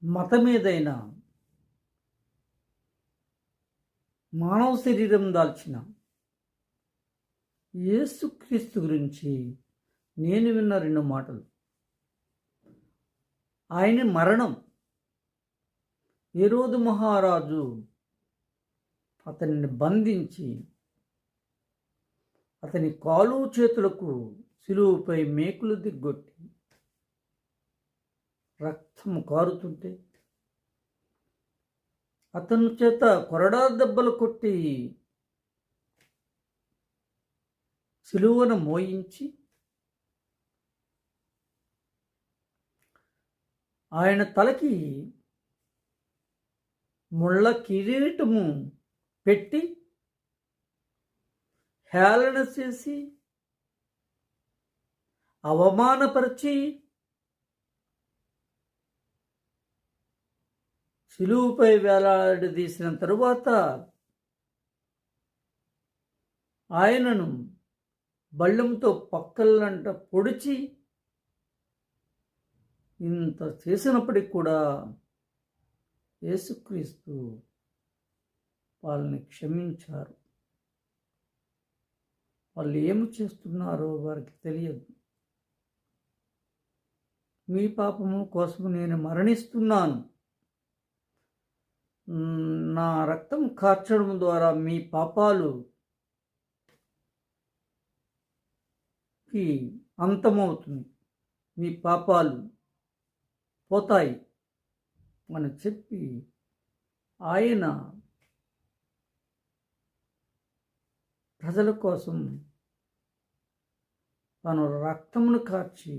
మతమేదైనా మానవ శరీరం దాల్చిన యేసుక్రీస్తు గురించి నేను విన్న 2 మాటలు. ఆయన మరణం, హేరోదు మహారాజు అతనిని బంధించి అతని కాలు చేతులకు సిలువపై మేకులు దిగ్గొట్టి రక్తం కారుతుంటే అతని చేత కొరడా దెబ్బలు కొట్టి సిలువను మోయించి ఆయన తలకి ముళ్ళ కిరీటము పెట్టి హేళన చేసి అవమానపరిచి సిలువుపై వేలాడదీసిన తరువాత ఆయనను బళ్ళెంతో పక్కలంట పొడిచి ఇంత చేసినప్పటికి కూడా యేసుక్రీస్తు వాళ్ళని క్షమించారు. వాళ్ళు ఏమి చేస్తున్నారో వారికి తెలియదు. మీ పాపము కోసం నేను మరణిస్తున్నాను, నా రక్తం కార్చడం ద్వారా మీ పాపాలు అంతమవుతుంది, మీ పాపాలు పోతాయి అని చెప్పి ఆయన ప్రజల కోసం తన రక్తమును కార్చి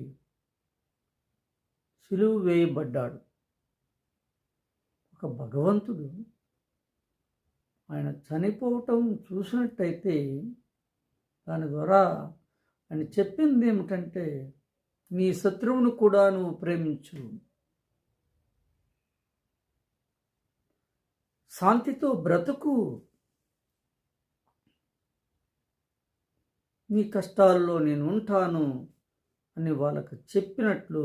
సిలువ వేయబడ్డాడు. ఒక భగవంతుడు ఆయన చనిపోవటం చూసినట్టయితే దాని ద్వారా ఆయన చెప్పింది ఏమిటంటే, నీ శత్రువును కూడా నువ్వు ప్రేమించు, శాంతితో బ్రతుకు, నీ కష్టాల్లో నేను ఉంటాను అని వాళ్ళకు చెప్పినట్లు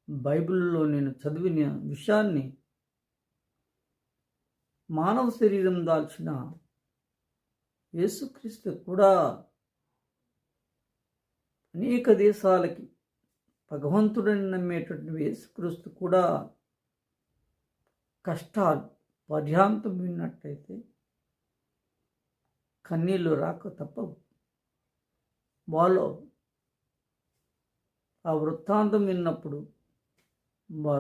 బైబిల్లో నేను చదివిన విషయాన్ని మానవ శరీరం దాల్చిన యేసుక్రీస్తు కూడా అనేక దేశాలకి భగవంతుడని నమ్మేటువంటి యేసుక్రీస్తు కూడా కష్టాలు పర్యాంతం విన్నట్టయితే కన్నీళ్ళు రాక తప్పవు. వాళ్ళు ఆ వృత్తాంతం విన్నప్పుడు వారు